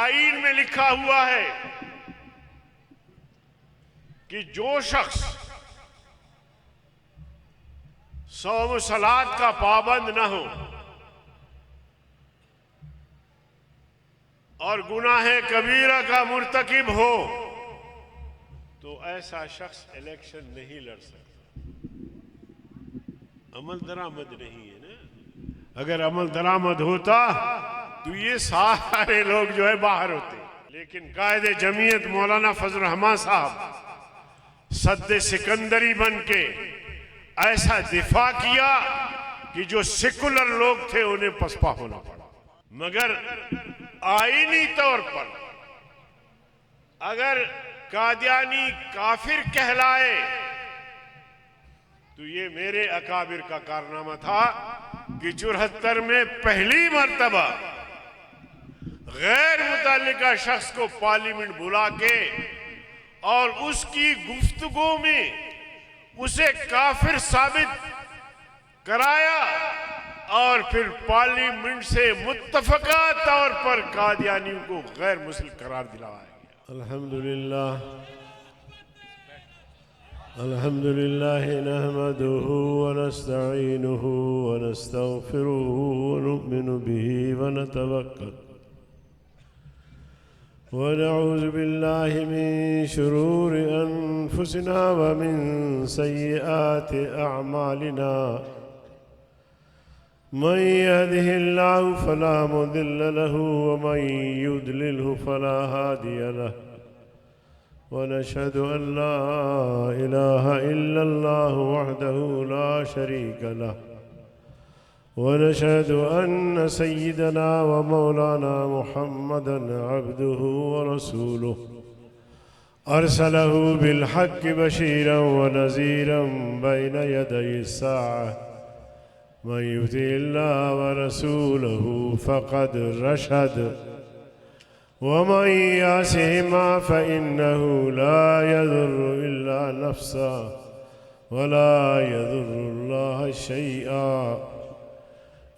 आईन में लिखा हुआ है कि जो शख्स सौम सलात का पाबंद न हो और गुनाह कबीरा का मुर्तकिब हो तो ऐसा शख्स इलेक्शन नहीं लड़ सकता। अमल दरामद नहीं है ना। अगर अमल दरामद होता तो ये सारे लोग जो है बाहर होते। लेकिन कायदे जमीयत मौलाना फजल रहमान साहब सद्दे सिकंदरी बन के ऐसा दिफा किया कि जो सेकुलर लोग थे उन्हें पसपा होना पड़ा। मगर आईनी तौर पर अगर कादियानी काफिर कहलाए तो ये मेरे अकाबिर का कारनामा था कि 74 में पहली मर्तबा गैर मुतल्लिका शख्स को पार्लियामेंट बुला के और उसकी गुफ्तगू में उसे काफिर साबित कराया और फिर पार्लियामेंट से मुत्तफका तौर पर कादियानियों को गैर मुस्लिम करार दिलाया गया। अल्हम्दुलिल्लाह अल्हम्दुलिल्लाह नहमदुहु व नस्तईनुहु व नस्तगफिरुहु व नुमिनु बिही व नतवक्कल व नऊज़ु बिल्लाहि मिन शुरूरि अनफुसिना व मिन सय्यिआति अअमालिना मन यहदिहिल्लाहु फला मुदिल्ल लहु व मन युद्लिल्हु फला हादिय लहु व नशहदु अन ला इलाहा इल्लल्लाहु वहदहु ला शरीक लहु व नशहदु अन्न सय्यिदना व मौलाना मुहम्मदन अब्दुहु व रसूलुहु अरसलहु बिलहक्कि बशीरन व नज़ीरन बैन यदयि स्साअह मन युतिइल्लाह व रसूलहु फ़क़द रशद वमन यासिहिमा फ़इन्नहु ला यज़ुर्रु इल्ला नफ़्सहु वला यज़ुर्रुल्लाह शैआ।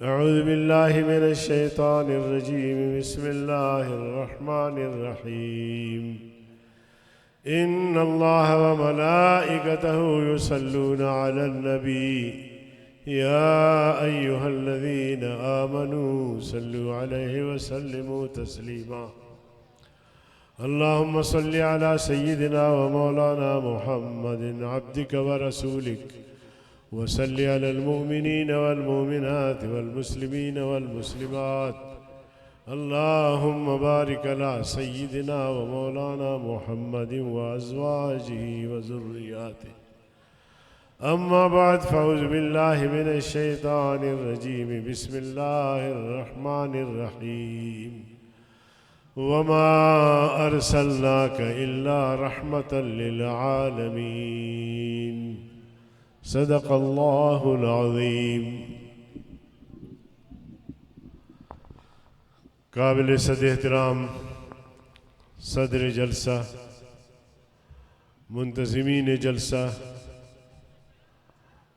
अऊज़ु बिल्लाहि मिनश शैतानिर रजीम बिस्मिल्लाहिर रहमानिर रहीम। इन्नल्लाह व मलाइकतहु युसल्लूना अलन नबी या अय्युहल्लज़ीना आमनू सल्लु अलैहि व सल्लिमू तस्लीमा। अल्लाहुम्मा सल्लि अला सय्यिदिना व मौलाना मुहम्मदिन अब्दिक व रसूलिक व सल्लि अलल मुमिनीन वल मुमिनात वल मुस्लिमीन वल मुस्लिमात। अल्लाहुम्मा बारिक अला सय्यिदिना व मौलाना मुहम्मदिन व अज़वाजिही व ज़ुर्रिय्यातिही। अम्मा बाद फ़अऊज़ु बिल्लाहि मिनश शैतानिर रजीम बिस्मिल्लाहिर रहमानिर रहीम। वमा अरसलनाका इल्ला रहमतल लिल आलमीन। सदक़ल्लाहुल अज़ीम। काबिल सद एहतराम सदर जलसा, मुंतज़िमीन जलसा,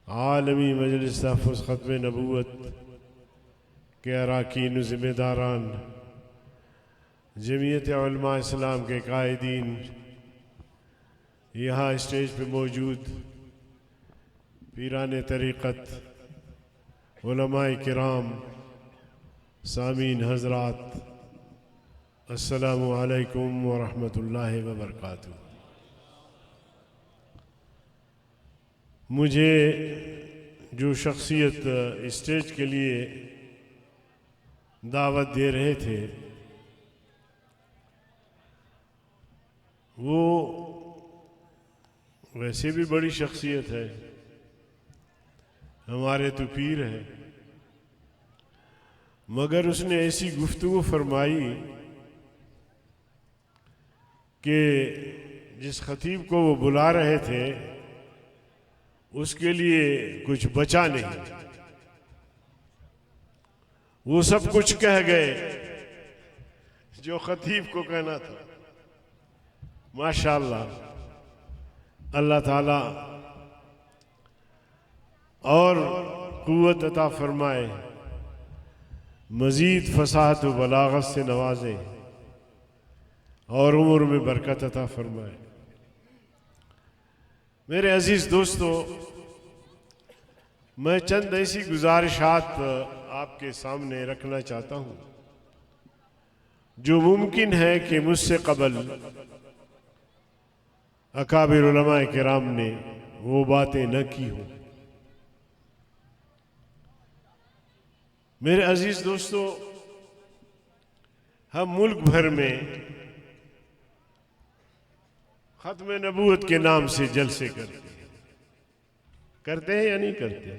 आलमी मजलिस तहफ़्फ़ुज़ ख़त्म नबूवत के अरकान ज़िम्मेदारान, जमीयत उलमा इस्लाम के कायदीन, यहाँ स्टेज पे मौजूद पीरान तरीक़त, उलमाए किराम, सामीन हज़रात, अस्सलामु अलैकुम व रहमतुल्लाहि व बरकातुहू। मुझे जो शख्सियत स्टेज के लिए दावत दे रहे थे वो वैसे भी बड़ी शख्सियत है, हमारे तो पीर है, मगर उसने ऐसी गुफ्तगू फरमाई कि जिस खतीब को वो बुला रहे थे उसके लिए कुछ बचा नहीं। वो सब कुछ कह गए जो खतीब को कहना था। माशाअल्लाह, अल्लाह ताला और कुव्वत अता फरमाए, मज़ीद फसाहत व बलागत से नवाजे। और उम्र में बरकत अता फरमाए। मेरे अजीज दोस्तों, मैं चंद ऐसी गुजारिशात आपके सामने रखना चाहता हूं जो मुमकिन है कि मुझसे कबल अकाबिर उलमाए किराम ने वो बातें न की हों। मेरे अजीज दोस्तों, हम मुल्क भर में खत्म नबूवत के नाम से जलसे करते हैं या नहीं करते?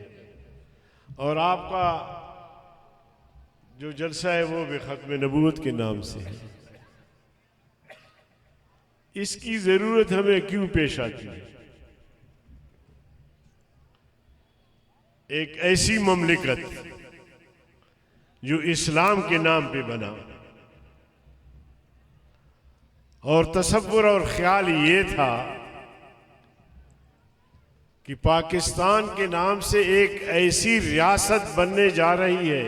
और आपका जो जलसा है वो भी खत्म नबूवत के नाम से है। इसकी जरूरत हमें क्यों पेश आती है? एक ऐसी ममलिकत जो इस्लाम के नाम पे बना, और तसव्वुर और ख्याल ये था कि पाकिस्तान के नाम से एक ऐसी रियासत बनने जा रही है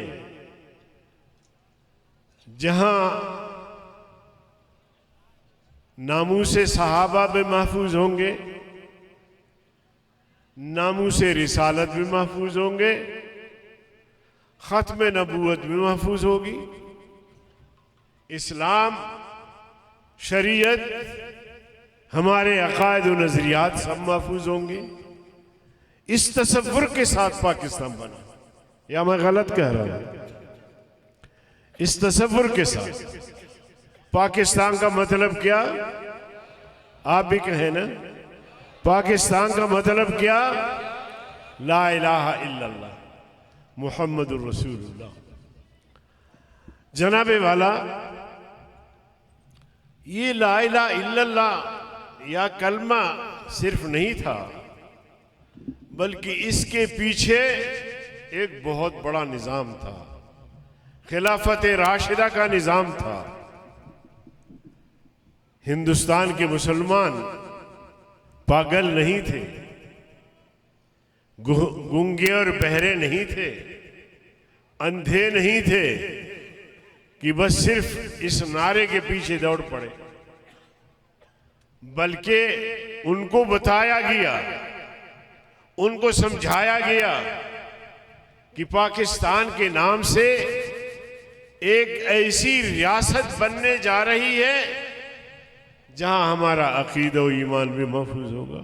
जहां नामूसे सहाबा भी महफूज होंगे, नामूसे रिसालत भी महफूज होंगे, खत्म नबूवत भी महफूज होगी, इस्लाम, शरीयत, हमारे अकायद और नजरियात सब महफूज होंगे। इस तसव्वुर के साथ पाकिस्तान बना, या मैं गलत कह रहा हूं? इस तसव्वुर के साथ पाकिस्तान का मतलब क्या? आप भी कहें ना, पाकिस्तान का मतलब क्या? ला इलाहा इल्लल्लाह मुहम्मदुर रसूलुल्लाह। जनाबे वाला, ये ला इलाहा इल्लल्लाह या कलमा सिर्फ नहीं था, बल्कि इसके पीछे एक बहुत बड़ा निजाम था, खिलाफत राशिदा का निजाम था। हिंदुस्तान के मुसलमान पागल नहीं थे, गूंगे और बहरे नहीं थे, अंधे नहीं थे कि बस सिर्फ इस नारे के पीछे दौड़ पड़े, बल्कि उनको बताया गया, उनको समझाया गया कि पाकिस्तान के नाम से एक ऐसी रियासत बनने जा रही है जहां हमारा अकीदा और ईमान भी महफूज होगा,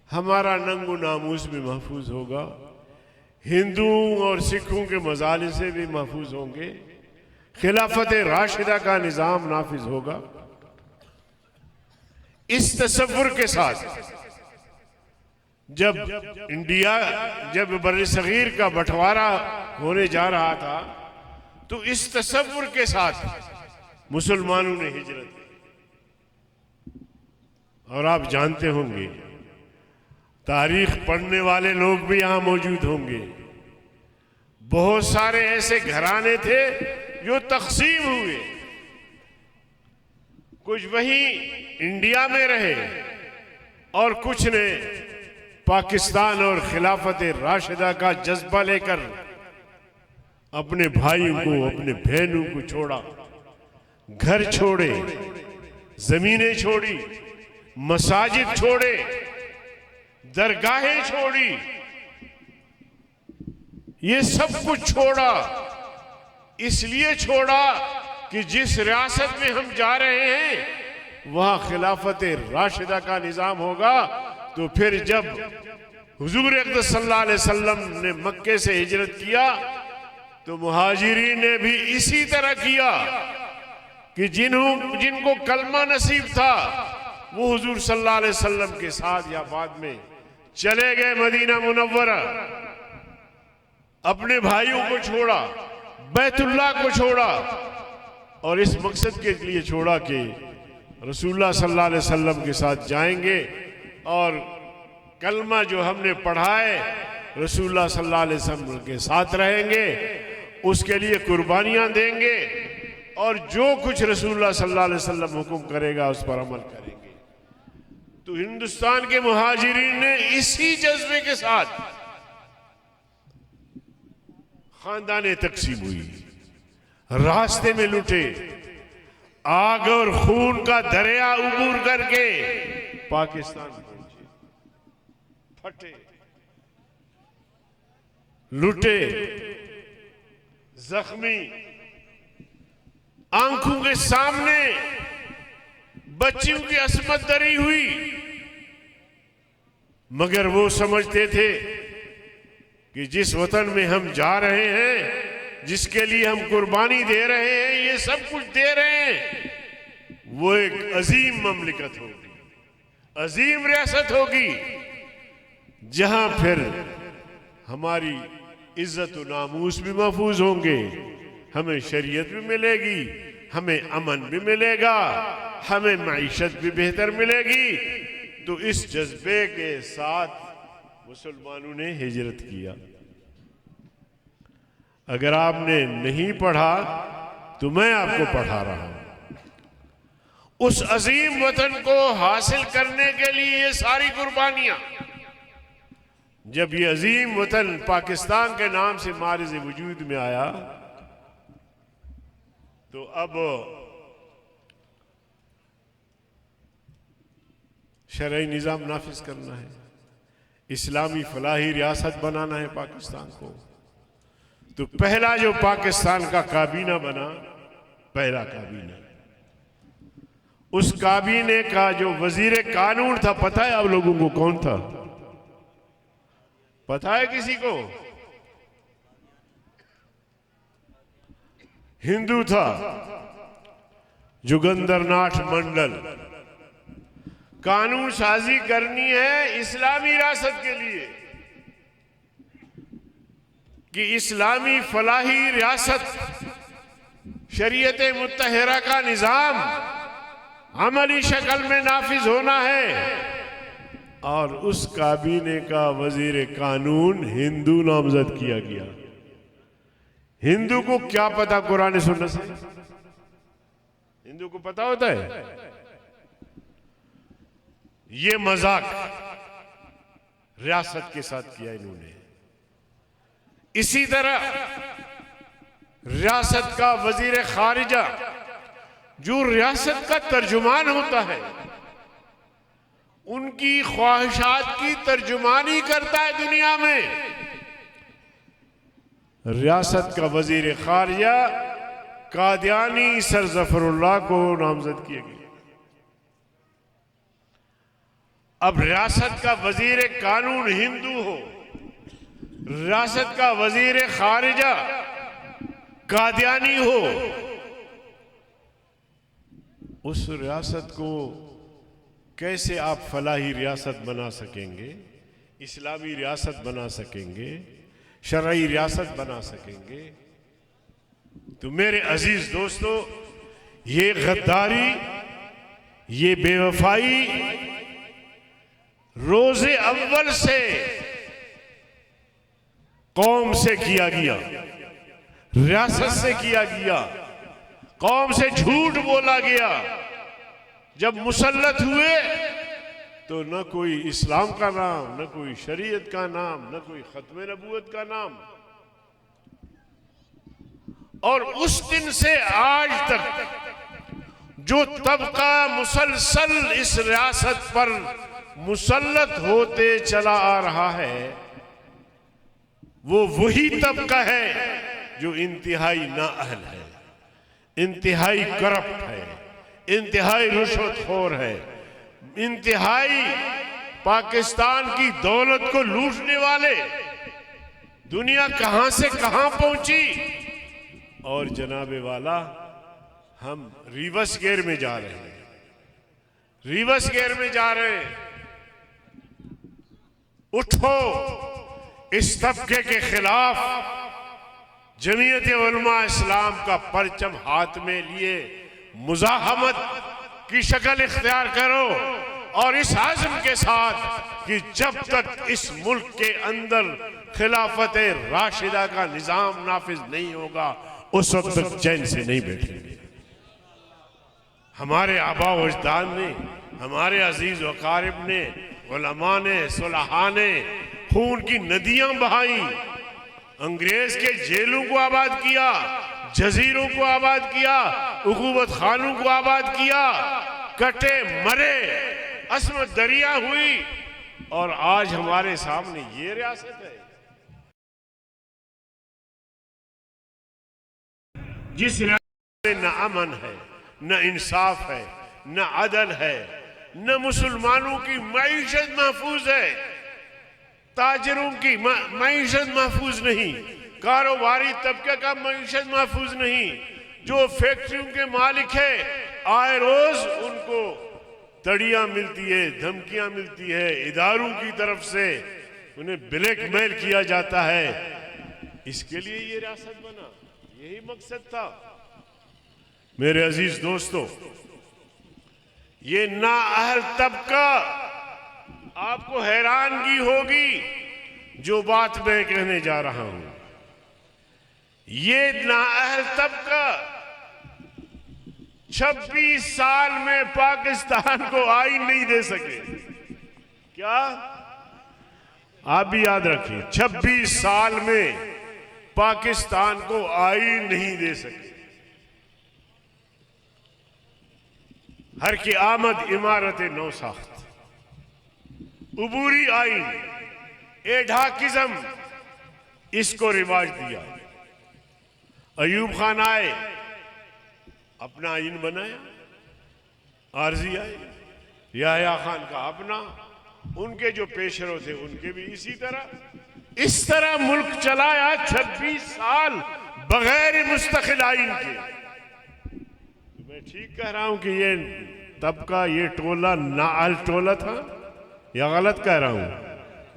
हमारा नंगो नामूस भी महफूज होगा, हिंदुओं और सिखों के मजालिम से भी महफूज होंगे, खिलाफत राशिदा का निजाम नाफिज होगा। इस तसव्वुर के साथ जब बर्र-ए-सगीर का बंटवारा होने जा रहा था, तो इस तसव्वुर के साथ मुसलमानों ने हिजरत की। और आप जानते होंगे, तारीख पढ़ने वाले लोग भी यहां मौजूद होंगे, बहुत सारे ऐसे घराने थे जो तकसीम हुए, कुछ वहीं इंडिया में रहे और कुछ ने पाकिस्तान और खिलाफत राशिदा का जज्बा लेकर अपने भाइयों को, अपने बहनों को छोड़ा, घर छोड़े, जमीनें छोड़ी, मसाजिद छोड़े, दरगाहें छोड़ी, ये सब कुछ छोड़ा। इसलिए छोड़ा कि जिस रियासत में हम जा रहे हैं वहां खिलाफत राशिदा का निजाम होगा। तो फिर जब हुजूर अक़दस सल्लल्लाहु अलैहि वसल्लम ने मक्के से हिजरत किया तो मुहाजिरीन ने भी इसी तरह किया कि जिनको कलमा नसीब था वो हुजूर सल्लल्लाहु अलैहि वसल्लम के साथ या बाद में चले गए मदीना मुनव्वरा, अपने भाइयों को छोड़ा, बैतुल्लाह को छोड़ा, और इस मकसद के लिए छोड़ा कि रसूलुल्लाह सल्लल्लाहु अलैहि वसल्लम के साथ जाएंगे और कलमा जो हमने पढ़ा है रसूलुल्लाह सल्लल्लाहु अलैहि वसल्लम के साथ रहेंगे, उसके लिए कुर्बानियां देंगे और जो कुछ रसूलुल्लाह सल्लल्लाहु अलैहि वसल्लम हुक्म करेगा उस पर अमल करेंगे। तो हिंदुस्तान के मुहाजिरीन ने इसी जज्बे के साथ खानदाने तकसीम हुई, रास्ते में लुटे, आग और खून का दरिया उबूर करके पाकिस्तान पहुंचे, फटे, लुटे, जख्मी, आंखों के सामने बच्चियों की असमत दरी हुई, मगर वो समझते थे कि जिस वतन में हम जा रहे हैं, जिसके लिए हम कुर्बानी दे रहे हैं, ये सब कुछ दे रहे हैं, वो एक अजीम ममलिकत होगी, अजीम रियासत होगी, जहां फिर हमारी इज्जत और नामूस भी महफूज होंगे, हमें शरीयत भी मिलेगी, हमें अमन भी मिलेगा, हमें मईशत भी बेहतर मिलेगी। तो इस जज्बे के साथ मुसलमानों ने हिजरत किया। अगर आपने नहीं पढ़ा तो मैं आपको पढ़ा रहा हूं। उस अजीम वतन को हासिल करने के लिए ये सारी कुर्बानियां, जब ये अजीम वतन पाकिस्तान के नाम से मारिज वजूद में आया, तो अब शरई निज़ाम नाफिज करना है, इस्लामी फलाही रियासत बनाना है पाकिस्तान को। तो पहला जो पाकिस्तान का काबीना बना, पहला काबीना, उस काबीने का जो वजीर कानून था, पता है आप लोगों को कौन था? पता है किसी को? हिंदू था, जोगिंदरनाथ मंडल। कानून साजी करनी है इस्लामी रियासत के लिए कि इस्लामी फलाही रियासत, शरीयत मुत्तहरा का निज़ाम अमली शक्ल में नाफिज होना है। और उस काबीने का वजीर कानून हिंदू नामजद किया गया। हिंदू को क्या पता कुरान सुन्नत से? हिंदू को पता होता है? ये मजाक रियासत के साथ किया इन्होंने। इसी तरह रियासत का वजीर खारिजा, जो रियासत का तर्जुमान होता है, उनकी ख्वाहिशात की तर्जुमानी करता है दुनिया में। रियासत का वजीर खारिजा कादियानी सर जफरुल्लाह को नामजद किया गया। अब रियासत का वजीर कानून हिंदू हो, रियासत का वजीर खारिजा कादियानी हो, उस रियासत को कैसे आप फलाही रियासत बना सकेंगे, इस्लामी रियासत बना सकेंगे, शरई रियासत बना सकेंगे? तो मेरे अजीज दोस्तों, ये गद्दारी, ये बेवफाई रोजे अव्वल से कौम से किया गया, रियासत से किया गया, कौम से झूठ बोला गया। जब मुसल्लत हुए तो न कोई इस्लाम का नाम, न कोई शरीयत का नाम, न कोई खत्म नबूवत का नाम। और उस दिन से आज तक जो तबका मुसलसल इस रियासत पर मुसल्लत होते चला आ रहा है, वो वही तबका है जो इंतहाई नाअहल है, इंतहाई करप्ट है, इंतहाई रुश्वतखोर है, इंतहाई पाकिस्तान की दौलत को लूटने वाले। दुनिया कहां से कहां पहुंची। और जनाबे वाला, हम रिवर्स गियर में जा रहे हैं, रिवर्स गियर में जा रहे हैं। उठो, इस तबके के खिलाफ जमीयत उलमा इस्लाम का परचम हाथ में लिए मुजाहमत की शक्ल इख्तियार करो, और इस आज़म के साथ कि जब तक इस मुल्क के अंदर खिलाफत राशिदा का निज़ाम नाफिज नहीं होगा, उस वक्त तक चैन से नहीं बैठेंगे। हमारे आबा व अजदाद ने, हमारे अजीज व अकारिब ने, उलमा ने, सुलहा ने खून की नदियां बहाई, अंग्रेज के जेलों को आबाद किया, जजीरों को आबाद किया, उकूबत खानों को आबाद किया, कटे मरे, असमत दरिया हुई, और आज हमारे सामने ये रियासत है जिस रियासत में न अमन है, न इंसाफ है, न अदल है, न मुसलमानों की मईशत महफूज है, ताजरों की मईशत महफूज नहीं, कारोबारी तबके का मईशत महफूज नहीं, जो फैक्ट्रियों के मालिक है आए रोज उनको तड़ियां मिलती है, धमकियां मिलती है, इदारों की तरफ से उन्हें ब्लैकमेल किया जाता है। इसके लिए ये रियासत बना, यही मकसद था। मेरे अजीज दोस्तों, ये नाअहल तबका, आपको हैरानगी होगी जो बात मैं कहने जा रहा हूं। ये नाअहल तबका 26 साल में पाकिस्तान को आईन नहीं दे सके। क्या आप भी याद रखिए, 26 साल में पाकिस्तान को आईन नहीं दे सके। हर की आमद इमारत नौसाख्त, उबूरी आइन, एढाकिज्म, इसको रिवाज दिया। अयूब खान आए, अपना आइन बनाया, आरजी आए, याह्या खान का अपना, उनके जो पेशरो थे उनके भी इसी तरह। इस तरह मुल्क चलाया 26 साल बगैर मुस्तकिल आइन के। मैं ठीक कह रहा हूं कि ये तबका, ये टोला नाअहल टोला था या गलत कह रहा हूं?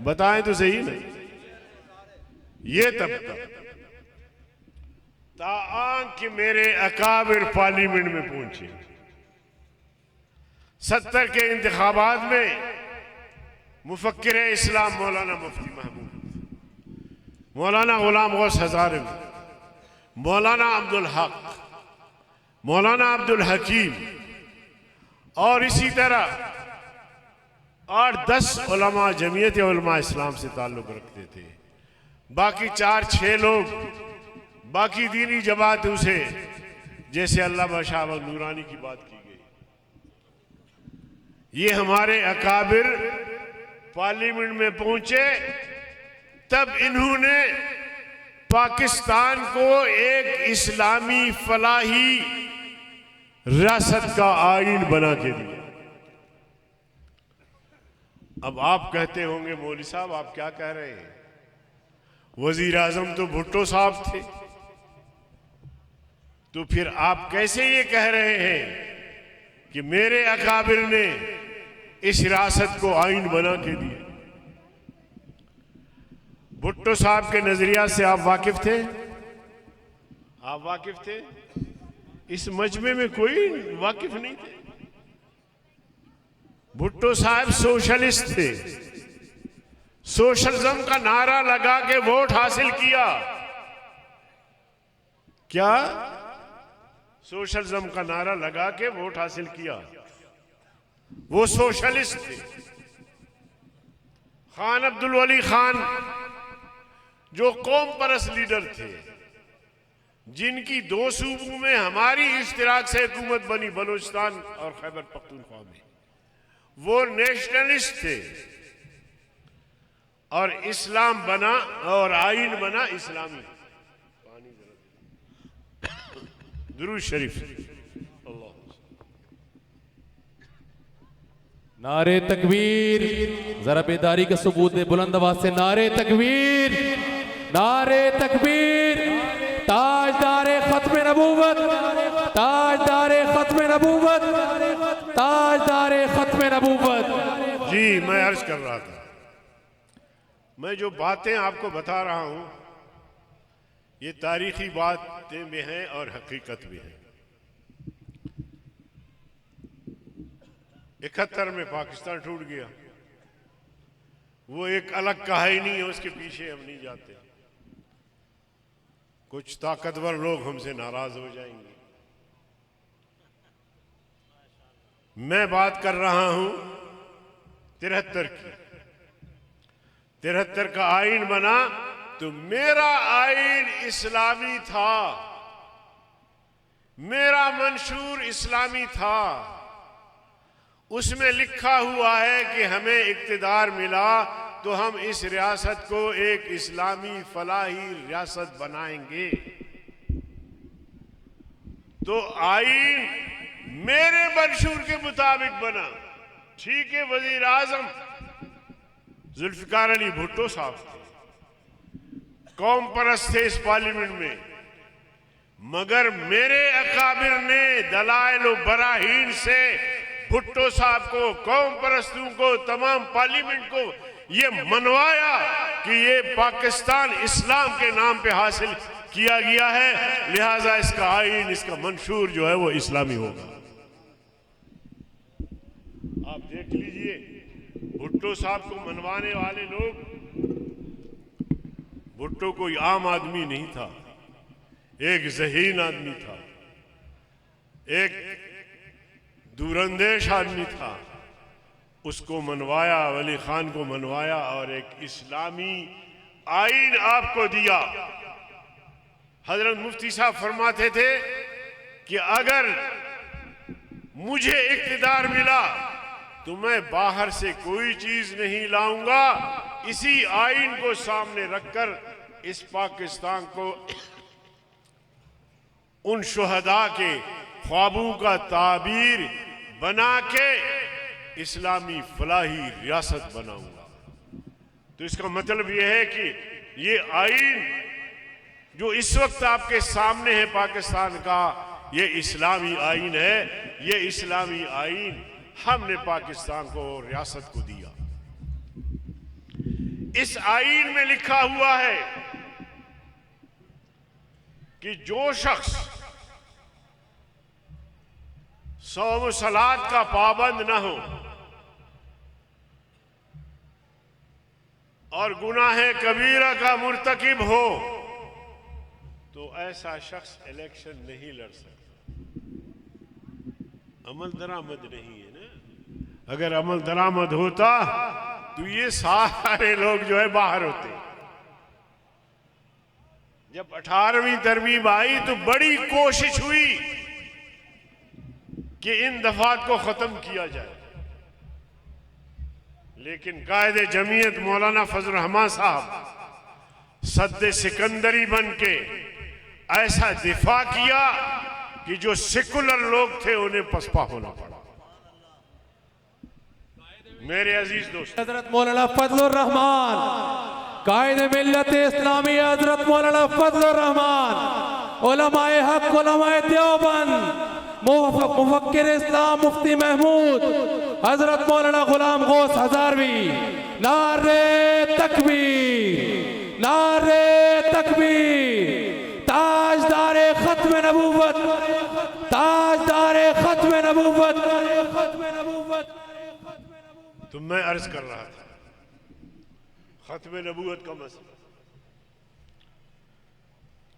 बताएं तो सही ना। ये तबका ताआं कि मेरे अकाबिर पार्लियामेंट में पहुंचे। 70 के इंतखाबात में मुफक्किर इस्लाम मौलाना मुफ्ती महबूब, मौलाना गुलाम गौस हजारी, मौलाना अब्दुल हक, मौलाना अब्दुल हकीम, और इसी तरह 8-10 उलमा जमीयत उलमा इस्लाम से ताल्लुक़ रखते थे। बाकी 4-6 लोग बाकी दीनी जमातों से, जैसे अल्लामा शाह नूरानी की बात की गई। ये हमारे अकाबिर पार्लियामेंट में पहुंचे, तब इन्होंने पाकिस्तान को एक इस्लामी फलाही रियासत का आईन बना के दिया। अब आप कहते होंगे मौलवी साहब आप क्या कह रहे हैं, वजीर आजम तो भुट्टो साहब थे, तो फिर आप कैसे ये कह रहे हैं कि मेरे अकाबिर ने इस रियासत को आईन बना के दिया? भुट्टो साहब के नजरिया से आप वाकिफ थे? आप वाकिफ थे? इस मजमे में कोई वाकिफ नहीं थे। भुट्टो साहब सोशलिस्ट थे, सोशलिज्म का नारा लगा के वोट हासिल किया। क्या सोशलिज्म का नारा लगा के वोट हासिल किया? वो सोशलिस्ट थे। खान अब्दुल वली खान जो कौम परस्त लीडर थे, जिनकी 2 सूबों में हमारी इश्तिराक से हुकूमत बनी, बलूचिस्तान और खैबर पख्तूनख्वा में, वो नेशनलिस्ट थे और इस्लाम बना और आईन बना इस्लामी। दुरूद शरीफ। नारे तकबीर, जरा बेदारी का सबूत दे बुलंद आवाज से। नारे तकबीर, नारे तकबीर। ताजदारे खत्म नबूवत, ताजदारे खत्म नबूवत, ताजदारे खत्म नबूवत। जी मैं अर्ज कर रहा था, मैं जो बातें आपको बता रहा हूं ये तारीखी बातें भी हैं और हकीकत भी है। 71 में पाकिस्तान टूट गया, वो एक अलग कहानी है, उसके पीछे हम नहीं जाते। कुछ ताकतवर लोग हमसे नाराज हो जाएंगे। मैं बात कर रहा हूं 73 की। 73 का आईन बना तो मेरा आइन इस्लामी था, मेरा मंशूर इस्लामी था। उसमें लिखा हुआ है कि हमें इक्तिदार मिला तो हम इस रियासत को एक इस्लामी फलाही रियासत बनाएंगे। तो आइन मेरे मंशूर के मुताबिक बना। ठीक है, वजीर आजम जुल्फिकार अली भुट्टो साहब थे, कौम परस्त थे इस पार्लियामेंट में, मगर मेरे अकाबिर ने दलाइल व बराहीन से भुट्टो साहब को, कौम परस्तों को, तमाम पार्लियामेंट को ये मनवाया कि ये पाकिस्तान इस्लाम के नाम पे हासिल किया गया है, लिहाजा इसका आइन, इसका मंशूर जो है वो इस्लामी होगा। आप देख लीजिए, भुट्टो साहब को मनवाने वाले लोग, भुट्टो कोई आम आदमी नहीं था, एक ज़हीन आदमी था, एक दूरंदेश आदमी था। उसको मनवाया, वली खान को मनवाया और एक इस्लामी आइन आपको दिया। हजरत मुफ्ती साहब फरमाते थे कि अगर मुझे इक्तिदार मिला तो मैं बाहर से कोई चीज नहीं लाऊंगा, इसी आइन को सामने रखकर इस पाकिस्तान को उन शुहदा के ख्वाबों का ताबीर बना के इस्लामी फलाही रियासत बनाऊंगा। तो इसका मतलब यह है कि ये आइन जो इस वक्त आपके सामने है पाकिस्तान का, ये इस्लामी आइन है। ये इस्लामी आइन हमने पाकिस्तान को, रियासत को दिया। इस आइन में लिखा हुआ है कि जो शख्स सौम सलात का पाबंद न हो और गुनाह कबीरा का मुर्तकिब हो तो ऐसा शख्स इलेक्शन नहीं लड़ सकता। अमल दरामद नहीं है ना। अगर अमल दरामद होता तो ये सारे लोग जो है बाहर होते। जब 18वीं तरमीम आई तो बड़ी कोशिश हुई कि इन दफात को खत्म किया जाए, लेकिन कायदे जमीयत मौलाना फजल रहमान साहब सद्दे सिकंदरी बन के ऐसा दिफा किया कि जो सेकुलर लोग थे उन्हें पसपा होना पड़ा। मेरे अजीज दोस्त, हजरत मौलाना फजलुर रहमान, कायदे मिल्लत इस्लामी हजरत मौलाना फजलुर रहमान, उलमाए हक, उलमाए देवबंद, मुफक्किर इस्लाम मुफ्ती महमूद, हजरत मौलाना गुलाम गौस हजारवी, नारे तकबीर, नारे तकबीर। ताजदारे खत्म नबूवत, ताजदारे खत्म नबूवत। तो मैं अर्ज कर रहा था खत्म नबूवत का मसला।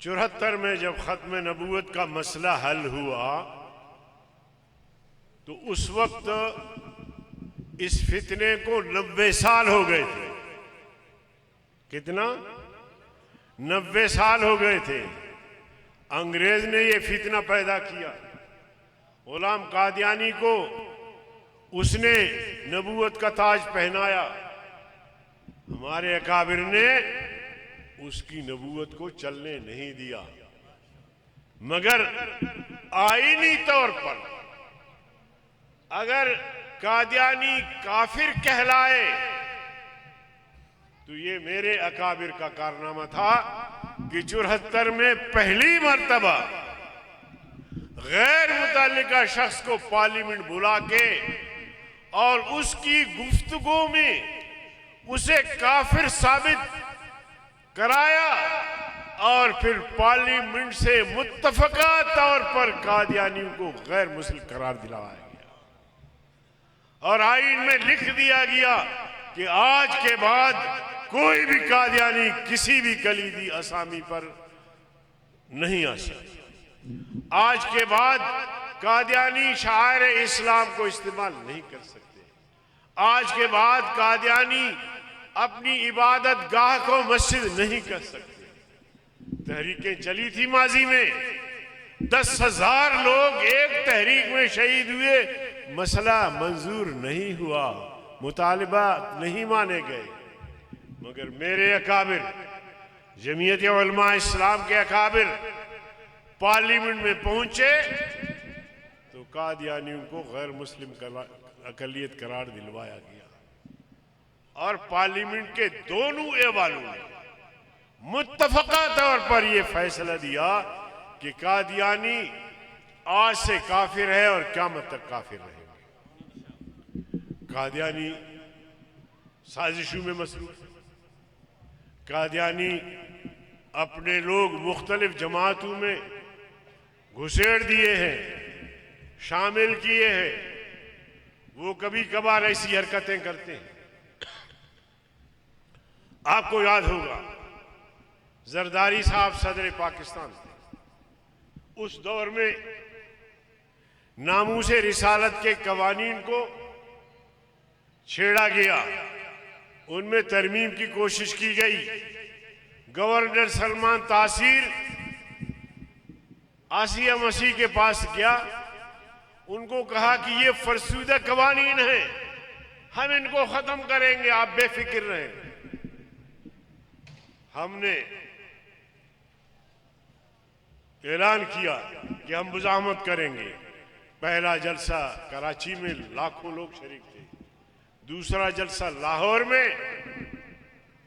74 में जब खत्म नबूवत का मसला हल हुआ तो उस वक्त इस फितने को 90 साल हो गए थे। कितना? 90 साल हो गए थे। अंग्रेज ने ये फितना पैदा किया। गुलाम कादियानी को उसने नबूवत का ताज पहनाया। हमारे अकाबिर ने उसकी नबूवत को चलने नहीं दिया, मगर आईनी तौर पर अगर कादियानी काफिर कहलाए तो ये मेरे अकाबिर का कारनामा था कि 74 में पहली मर्तबा गैर मुतल्लिका शख्स को पार्लियामेंट बुला के और उसकी गुफ्तगू में उसे काफिर साबित कराया और फिर पार्लियामेंट से मुत्तफका तौर पर कादियानियों को गैर मुस्लिम करार दिलाया गया और आईन में लिख दिया गया कि आज के बाद कोई भी कादियानी किसी भी कलीदी असामी पर नहीं आ सकता। आज के बाद कादियानी शायर इस्लाम को इस्तेमाल नहीं कर सकते। आज के बाद कादियानी अपनी इबादत गाह को मस्जिद नहीं कर सकते। तहरीकें चली थी माजी में, 10,000 लोग एक तहरीक में शहीद हुए, मसला मंजूर नहीं हुआ, मुतालिबा नहीं माने गए। मगर मेरे अकाबिर, जमीयत उलमा इस्लाम के अकाबिर पार्लियामेंट में पहुंचे तो कादियानियों को गैर मुस्लिम अकलियत करार दिलवाया गया और पार्लियामेंट के दोनों ऐवानों ने मुत्तफका तौर पर यह फैसला दिया कि कादियानी आज से काफिर है और क़यामत तक काफिर रहेंगे। कादियानी साजिशों में मसरूफ, कादियानी अपने लोग मुख्तलिफ जमातों में घुसेड़ दिए हैं, शामिल किए हैं। वो कभी कभार ऐसी हरकतें करते हैं। आपको याद होगा जरदारी साहब सदर पाकिस्तान थे। उस दौर में नामूसे रिसालत के कवानीन को छेड़ा गया, उनमें तरमीम की कोशिश की गई। गवर्नर सलमान तासीर आसिया मसीह के पास गया, उनको कहा कि ये फरसूदा कवानीन है, हम इनको खत्म करेंगे, आप बेफिक्र रहें। हमने ऐलान किया कि हम मुज़ाहमत करेंगे। पहला जलसा कराची में लाखों लोग शरीक थे, दूसरा जलसा लाहौर में,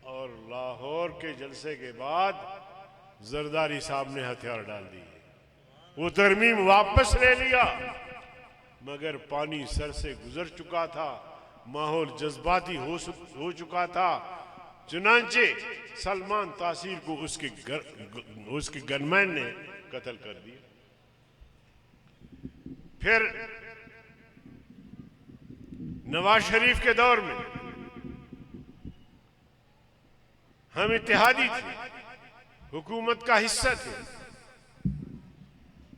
और लाहौर के जलसे के बाद जरदारी साहब ने हथियार डाल दिए। वो तरमीम वापस ले लिया, मगर पानी सर से गुजर चुका था, माहौल जज्बाती हो चुका था। चुनांचे सलमान तासीर को उसके गनमैन ने कत्ल कर दिया। फिर नवाज शरीफ के दौर में हम इत्तेहादी थे, हुकूमत का हिस्सा थे।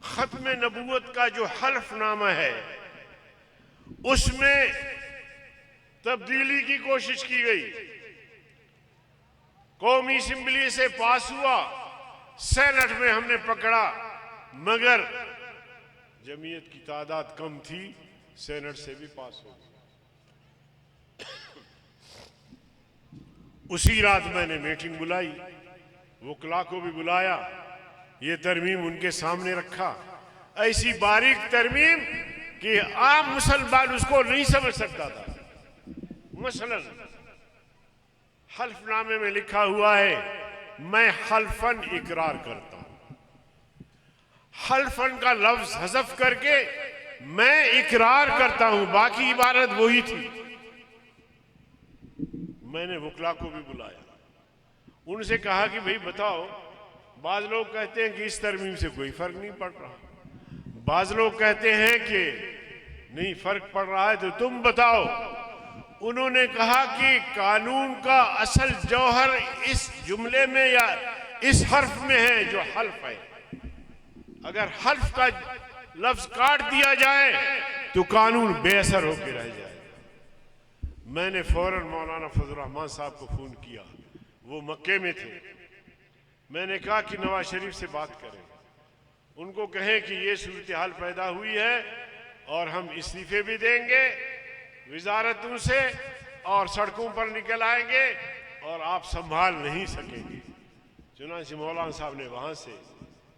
खत्म नबूवत का जो हल्फनामा है उसमें तब्दीली की कोशिश की गई। कौमी असेंबली से पास हुआ, सेनेट में हमने पकड़ा, मगर जमीयत की तादाद कम थी, सेनेट से भी पास हो गई। उसी रात मैंने मीटिंग बुलाई, वकला को भी बुलाया, ये तरमीम उनके सामने रखा। ऐसी बारीक तरमीम कि आम मुसलमान उसको नहीं समझ सकता था। मसलन हल्फनामे में लिखा हुआ है, मैं हल्फन इकरार करता हूं। हल्फन का लफ्ज हज़फ करके मैं इकरार करता हूं, बाकी इबारत वही थी। मैंने वकला को भी बुलाया, उनसे कहा कि भाई बताओ, बाज लोग कहते हैं कि इस तरमीम से कोई फर्क नहीं पड़ रहा, बाज लोग कहते हैं कि नहीं फर्क पड़ रहा है, तो तुम बताओ। उन्होंने कहा कि कानून का असल जौहर इस जुमले में या इस हर्फ में है जो हल्फ है। अगर हल्फ का लफ्ज काट दिया जाए तो कानून बेअसर होकर रह जाए। मैंने फौरन मौलाना फजल रहमान साहब को फोन किया, वो मक्के में थे। मैंने कहा कि नवाज शरीफ से बात करें, उनको कहें कि ये सूरत हाल पैदा हुई है और हम इस्तीफे भी देंगे विजारतों से और सड़कों पर निकल आएंगे और आप संभाल नहीं सकेंगे। चुनांचे मौलाना साहब ने वहाँ से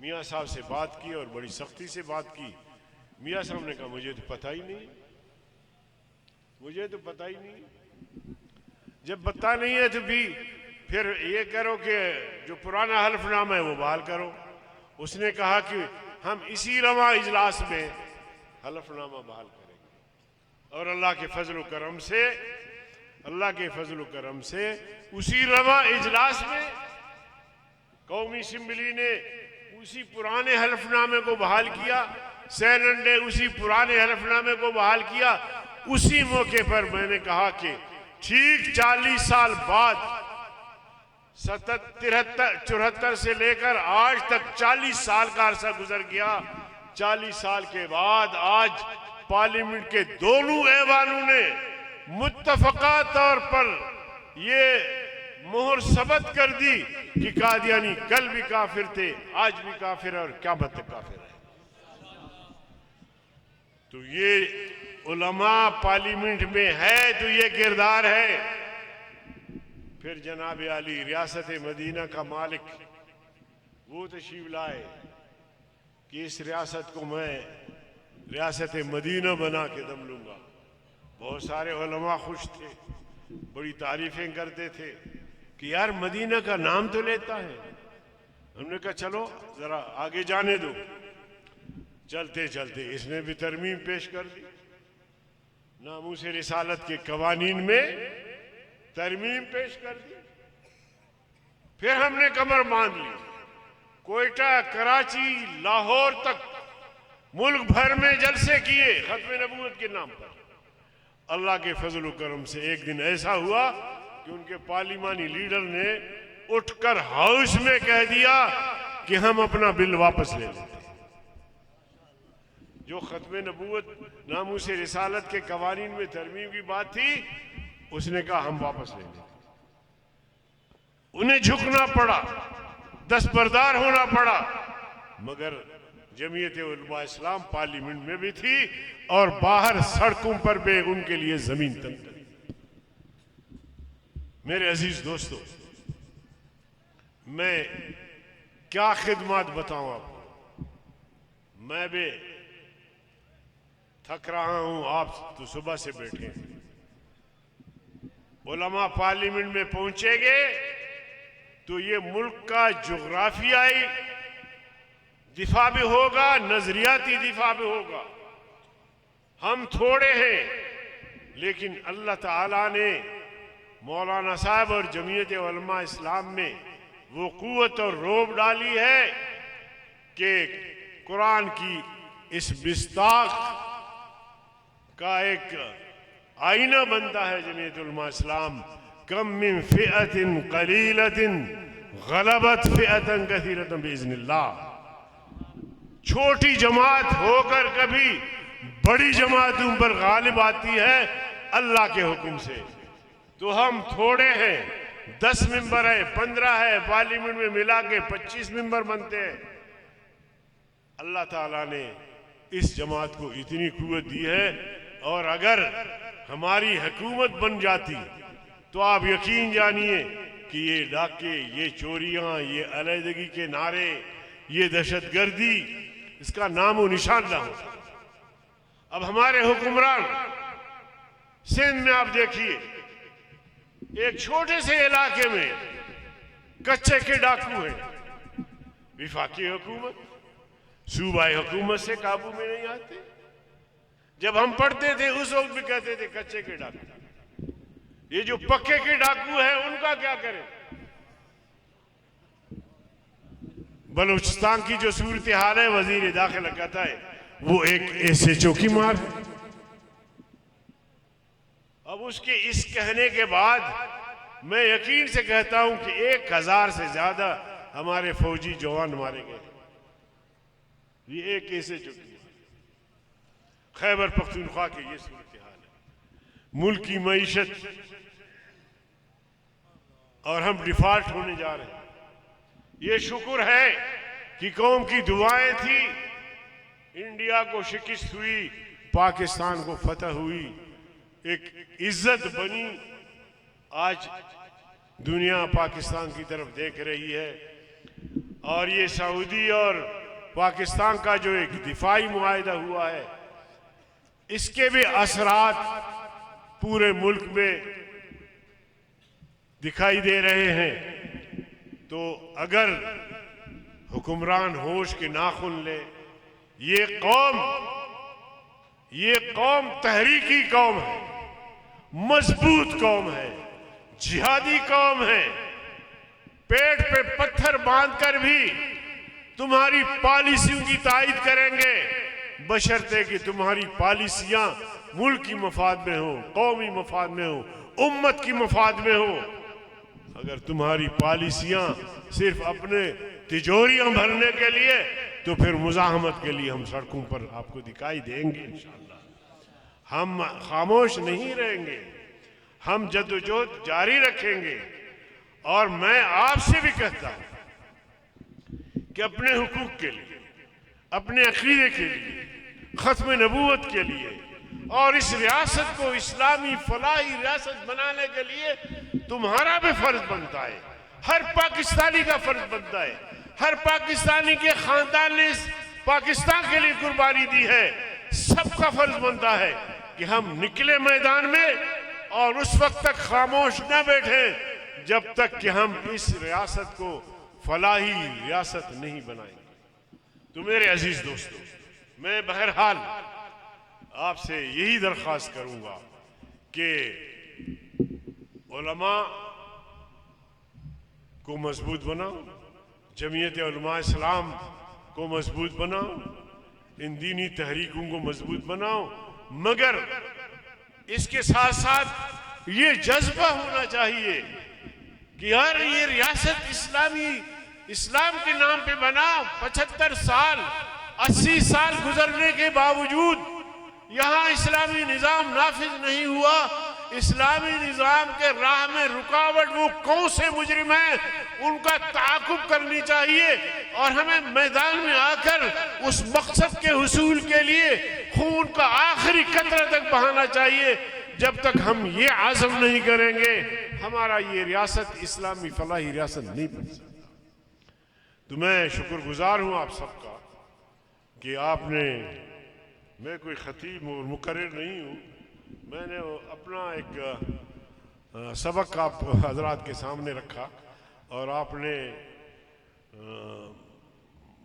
मियाँ साहब से बात की और बड़ी सख्ती से बात की। मियाँ साहब ने कहा मुझे तो पता ही नहीं, मुझे तो पता ही नहीं। जब पता नहीं है तो भी फिर ये करो कि जो पुराना हल्फनामा है वो बहाल करो। उसने कहा कि हम इसी रवा इजलास में हल्फनामा बहाल करेंगे और अल्लाह के फजल करम से, अल्लाह के फजल करम से उसी रवा इजलास में कौमी असेंबली ने उसी पुराने हल्फनामे को बहाल किया, सेनेट ने उसी पुराने हल्फनामे को बहाल किया। उसी मौके पर मैंने कहा कि ठीक 40 साल बाद 74 से लेकर आज तक 40 साल का अरसा गुजर गया। 40 साल के बाद आज पार्लियामेंट के दोनों ऐवानों ने मुत्तफका तौर पर ये मोहर सबत कर दी कि कादियानी कल भी काफिर थे, आज भी काफिर है और क़यामत तक काफिर है। तो ये उलमा पार्लियामेंट में है तो ये किरदार है। फिर जनाब अली रियासत मदीना का मालिक वो तशरीफ लाए कि इस रियासत को मैं रियासत मदीना बना के दम लूंगा। बहुत सारे उलमा खुश थे, बड़ी तारीफें करते थे कि यार मदीना का नाम तो लेता है। हमने कहा चलो जरा आगे जाने दो। चलते चलते इसने भी तरमीम पेश कर दी, नामूस रिसालत के कवानीन में तरमीम पेश कर दी। फिर हमने कमर बांध ली, कोयटा, कराची, लाहौर तक मुल्क भर में जलसे किए खत्म नबूवत के नाम पर। अल्लाह के फजल करम से एक दिन ऐसा हुआ कि उनके पार्लिमानी लीडर ने उठकर हाउस में कह दिया कि हम अपना बिल वापस ले लेते हैं। जो खत्म नबूवत नामूस रिसालत के कवानीन में तरमीम की बात थी, उसने कहा हम वापस ले लेते। उन्हें झुकना पड़ा, दस्तबरदार होना पड़ा, मगर जमीयत उलमा इस्लाम पार्लियामेंट में भी थी और बाहर सड़कों पर भी उनके लिए जमीन तंग करी। मेरे अजीज दोस्तों, मैं क्या खिदमत बताऊं आपको। मैं भी थक रहा हूं, आप तो सुबह से बैठे हैं। उलमा पार्लियामेंट में पहुंचेंगे तो ये मुल्क का जोग्राफियाई दिफा भी होगा, नजरियाती दिफा भी होगा। हम थोड़े हैं, लेकिन अल्लाह ताला ने मौलाना साहब और जमीयत उलमा इस्लाम में वो कुव्वत और रोब डाली है कि कुरान की इस बिस्ताख का एक आईना बनता है जमीयत उलमा इस्लाम। कम मिन फिअतिन कलीलतिन गलबत फिअतन कसीरतन बिइज़्निल्लाह। छोटी जमात होकर कभी बड़ी जमातों पर गालिब आती है अल्लाह के हुक्म से। तो हम थोड़े हैं, 10 मेंबर है, 15 है, पार्लियामेंट में मिला के 25 मेंबर बनते हैं। अल्लाह ताला ने इस जमात को इतनी कुव्वत दी है, और अगर हमारी हुकूमत बन जाती तो आप यकीन जानिए कि ये डाके, ये चोरियां, ये अलहदगी के नारे, ये दहशतगर्दी, इसका नामो निशान ना होता। अब हमारे हुक्मरान सिंध में आप देखिए, एक छोटे से इलाके में कच्चे के डाकू हैं। विफाकी हुकूमत, सूबाई हुकूमत से काबू में नहीं आते। जब हम पढ़ते थे उस वक्त भी कहते थे कच्चे के डाकू। ये जो पक्के के डाकू हैं उनका क्या करें। बलूचिस्तान की जो सूरत हाल है, वजीर दाखिला कहता है वो एक ऐसे चौकी मार है। अब उसके इस कहने के बाद मैं यकीन से कहता हूं कि 1000 से ज्यादा हमारे फौजी जवान मारे गए। ये एक ऐसे चौकी खैबर पख्तूनख्वा की ये सूरत हाल है। मुल्क की मईशत और हम डिफॉल्ट होने जा रहे हैं। ये शुक्र है कि कौम की दुआएं थी, इंडिया को शिकस्त हुई, पाकिस्तान को फतह हुई, एक इज्जत बनी। आज दुनिया पाकिस्तान की तरफ देख रही है, और ये सऊदी और पाकिस्तान का जो एक दिफाई मुआहिदा हुआ है, इसके भी असरात पूरे मुल्क में दिखाई दे रहे हैं। तो अगर हुक्मरान होश के नाखुन ले, ये कौम तहरीकी कौम है, मजबूत कौम है, जिहादी कौम है। पेट पे पत्थर बांधकर भी तुम्हारी पॉलिसियों की तायद करेंगे, बशर्ते कि तुम्हारी पॉलिसियां मुल्क की मफाद में हो, कौमी मफाद में हो, उम्मत की मफाद में हो। अगर तुम्हारी पॉलिसियां सिर्फ अपने तिजोरियां भरने के लिए, तो फिर मुजाहमत के लिए हम सड़कों पर आपको दिखाई देंगे इंशाअल्लाह। हम खामोश नहीं रहेंगे। हम जद्दोजहद जारी रखेंगे। और मैं आपसे भी कहता हूं कि अपने हुकूक के लिए, अपने अकीदे के लिए, खत्म नबूवत के लिए और इस रियासत को इस्लामी फलाही रियासत बनाने के लिए तुम्हारा भी फर्ज बनता है, हर पाकिस्तानी का फर्ज बनता है। हर पाकिस्तानी के खानदान ने इस पाकिस्तान के लिए कुर्बानी दी है। सबका फर्ज बनता है कि हम निकले मैदान में और उस वक्त तक खामोश न बैठे जब तक कि हम इस रियासत को फलाही रियासत नहीं बनाएंगे। तो मेरे अजीज दोस्तों, मैं बहरहाल आपसे यही दरख्वास्त करूंगा कि उलमा को मजबूत बनाओ, जमीयत उलमा इस्लाम को मजबूत बनाओ, इन दीनी तहरीकों को मजबूत बनाओ, मगर इसके साथ साथ ये जज्बा होना चाहिए कि यार ये रियासत इस्लाम के नाम पे बना। 75 साल 80 साल गुजरने के बावजूद यहाँ इस्लामी निज़ाम नाफिज नहीं हुआ। इस्लामी निज़ाम के राह में रुकावट वो कौन से मुजरिम हैं, उनका ताक़ुब करनी चाहिए और हमें मैदान में आकर उस मकसद के हुसूल के लिए खून का आखिरी कतरा तक बहाना चाहिए। जब तक हम ये आज़म नहीं करेंगे, हमारा ये रियासत इस्लामी फलाही रियासत नहीं बन सकता। तो मैं शुक्रगुजार हूँ आप सबका कि आपने, मैं कोई खतीब और मुकर्रिर नहीं हूँ, मैंने अपना एक सबक आप हजरात के सामने रखा और आपने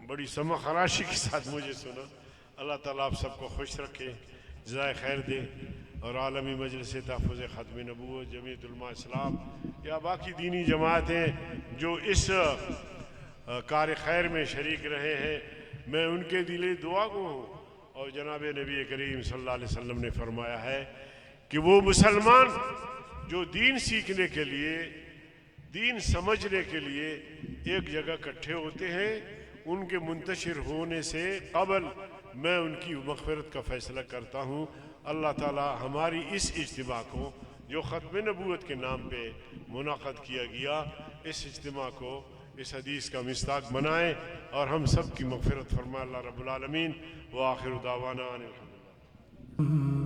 बड़ी समखराशी के साथ मुझे सुना। अल्लाह ताला आप सबको खुश रखे, जज़ाए खैर दे और आलमी मजलिस तहफ़्फ़ुज़ ख़त्म नबूवत, जमीयत उलमा इस्लाम या बाकी दीनी जमातें जो इस कार खैर में शरीक रहे हैं, मैं उनके दिले दुआ को हूँ। और जनाब नबी करीम सल्लल्लाहु अलैहि वसल्लम ने फरमाया है कि वो मुसलमान जो दीन सीखने के लिए, दीन समझने के लिए एक जगह इकट्ठे होते हैं, उनके मुंतशिर होने से कबल मैं उनकी मग़फ़िरत का फ़ैसला करता हूँ। अल्लाह ताला हमारी इस इज्तिमा को जो ख़त्म नबूवत के नाम पे मुनाक़द किया गया, इस इज्तिमा को इस हदीस का मिस्ताक बनाए और हम सब की मग़फ़िरत फरमाए अल्लाह रब्बुल आलमीन। व आखिर दावाना अनिल हम्दुलिल्लाह।